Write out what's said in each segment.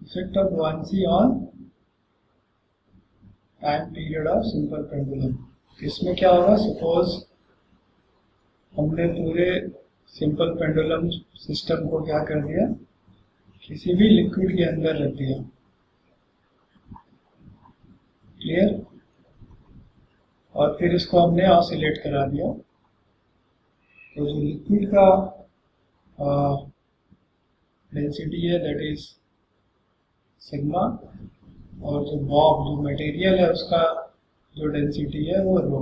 Effect of buoyancy on time period of simple pendulum. इसमें क्या होगा, सपोज हमने पूरे सिंपल पेंडुलम सिस्टम को क्या कर दिया, किसी भी लिक्विड के अंदर रख दिया। क्लियर? और फिर इसको हमने ऑसिलेट करा दिया। तो जो लिक्विड का डेंसिटी है दैट इज सिग्मा, और जो बॉब जो मटेरियल है उसका जो डेंसिटी है वो रो।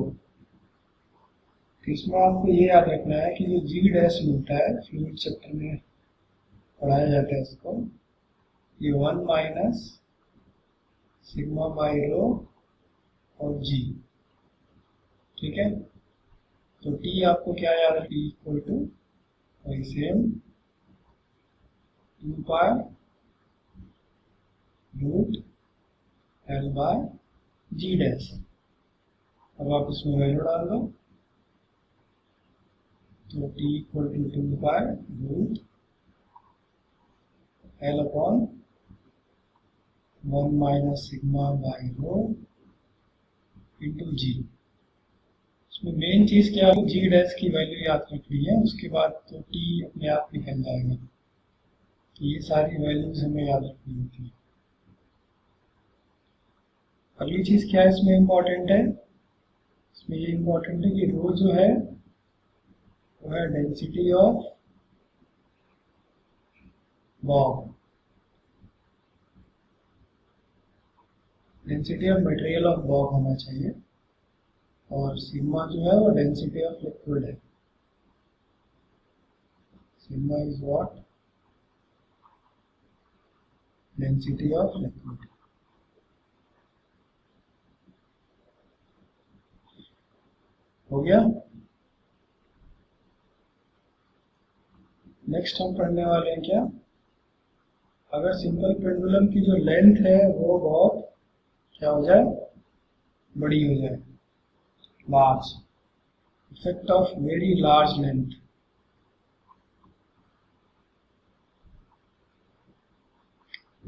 इसमें आपको ये याद रखना है कि जो जी डैश मिलता है फ्लूइड चैप्टर में पढ़ाया जाता है इसको, ये 1 माइनस सिग्मा बाई रो और जी। ठीक है, तो टी आपको क्या याद है, टी इक्वल टू वही same 2 pi root L by G dash. अब आप इसमें वैल्यू डाल दो, तो T equal to 2 pi root L upon 1 minus sigma by rho into G. इसमें मेन चीज क्या है, जी डैश की वैल्यू याद रखनी है, उसके बाद तो टी अपने आप निकल जाएगा। तो ये सारी वैल्यूज हमें याद रखनी होती है। अगली चीज क्या है इसमें इम्पोर्टेंट है, इसमें ये इम्पोर्टेंट है कि रो जो है वो है density of Bob, density of material of Bob होना चाहिए, और सिग्मा जो है वो डेंसिटी ऑफ लिक्विड है। Sigma is what, density of liquid. हो गया। नेक्स्ट हम पढ़ने वाले हैं क्या, अगर सिंपल पेंडुलम की जो लेंथ है वो बहुत क्या हो जाए, बड़ी हो जाए, large, effect of very large length.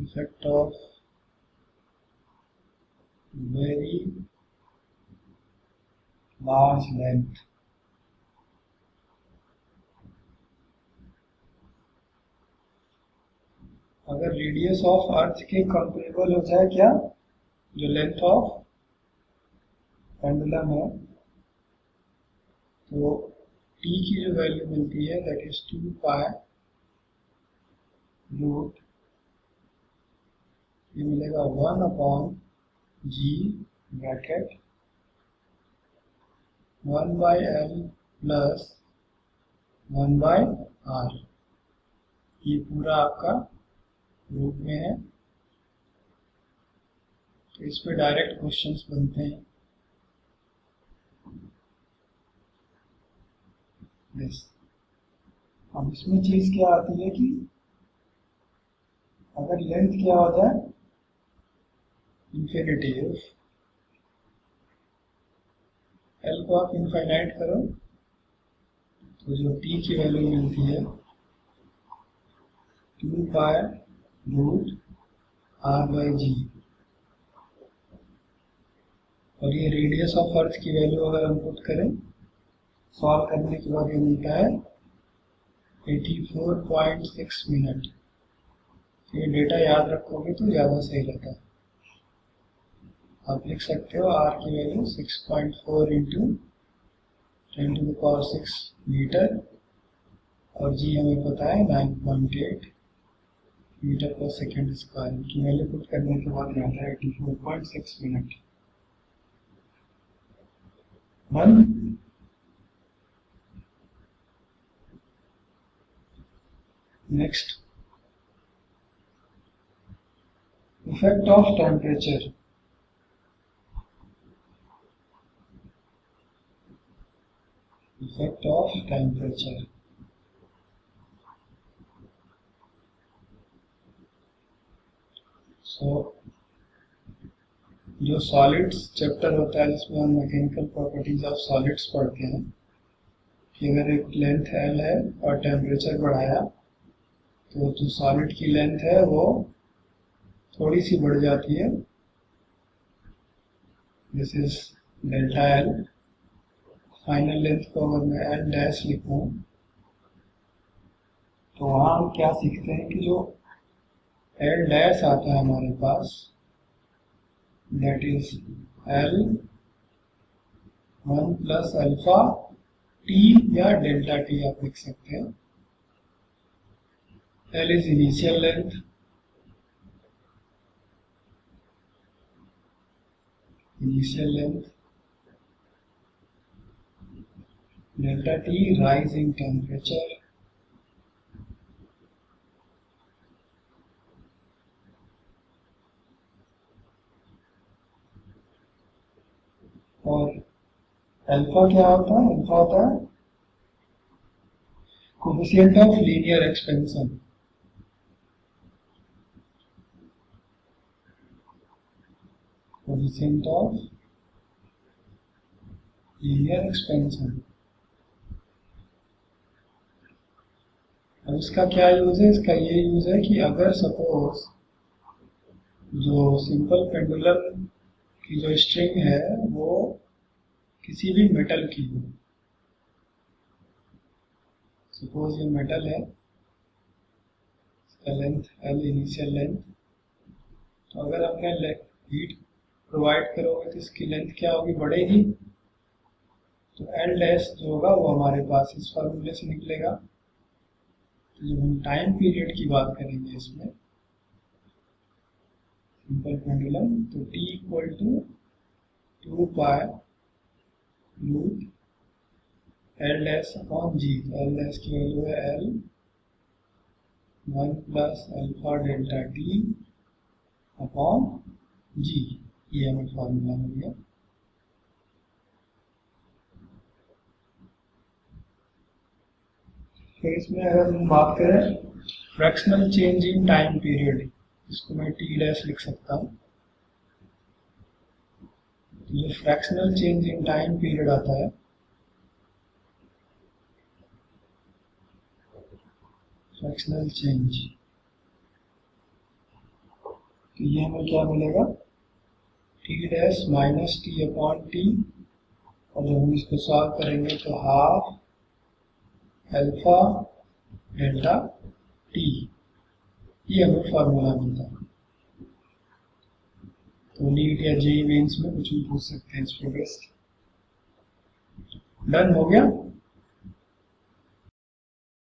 Effect of very large length. अगर रेडियस ऑफ अर्थ के कंपेरेबल हो जाए क्या, जो लेंथ ऑफ पेंडुलम है, तो टी की जो वैल्यू मिलती है दैट इज 2 पाई रूट, ये मिलेगा 1 upon g bracket 1 by l plus 1 by r. ये पूरा आपका रूप में है। तो इस पे डायरेक्ट क्वेश्चंस बनते हैं। यस, अब इसमें चीज क्या आती है कि अगर लेंथ क्या हो जाए, इंफिनिटी, एल को आप इनफाइनाइट करो तो जो टी की वैल्यू मिलती है 2 पाई रूट आर बाई जी, और ये रेडियस ऑफ अर्थ की वैल्यू अगर हम पुट करें, सॉल्व करने के बाद ये मिलता है 84.6 मिनट। ये डेटा याद रखोगे तो ज़्यादा सही रहता है। आप लिख सकते हो आर की वैल्यू 6.4 इंटू 10⁶ मीटर, और जी हमें पता है 9.8 मीटर पर सेकेंड स्क्वायर। की वैल्यू पुट करने के बाद आता है 84.6 minute. Next, effect of temperature. Effect of temperature, जो सॉलिड्स चैप्टर होता है जिसमें हम मैकेनिकल प्रॉपर्टीज ऑफ सॉलिड्स पढ़ते हैं, कि अगर एक लेंथ एल है और टेम्परेचर बढ़ाया तो जो सॉलिड की लेंथ है वो थोड़ी सी बढ़ जाती है, this is delta L. Final length को अगर मैं एल डैश लिखूं तो वहां हम क्या सीखते हैं कि जो एल डैश आता है हमारे पास, that is L 1 plus alpha T या डेल्टा टी आप लिख सकते हैं। L is initial length, delta T rise in temperature, और अल्फा क्या होता है? अल्फा होता है coefficient of linear expansion. Coefficient of linear expansion. अब इसका क्या यूज है? इसका ये यूज है कि अगर सपोज जो सिंपल पेंडुलम की जो स्ट्रिंग है वो किसी भी मेटल की हो, सपोज ये मेटल है, इसका लेंथ एल इनिशियल लेंथ, तो अगर आपने हीट प्रोवाइड करोगे तो इसकी लेंथ क्या होगी? बढ़ेगी। तो एल डैश जो होगा वो हमारे पास इस फॉर्मूले से निकलेगा। तो जब हम टाइम पीरियड की बात करेंगे इसमें सिंपल पेंडुलम, तो T equal to 2 pi root L dash upon G. L dash की वैल्यू है L 1 plus alpha delta T upon G. ये हमें फॉर्मूला मिल गया। फिर इसमें अगर हम बात करें fractional change in time period, इसको मैं टी डैश लिख सकता हूँ। ये fractional change in time period आता है, फ्रैक्शनल चेंज, तो ये हमें क्या मिलेगा? T dash minus T upon T, और जब हम इसको सॉल्व करेंगे तो हाफ अल्फा डेल्टा टी, ये हमें फार्मूला मिलता है। तो नीट या जेईई मेंस में कुछ भी पूछ सकते हैं इस पे बेस्ड। डन हो गया।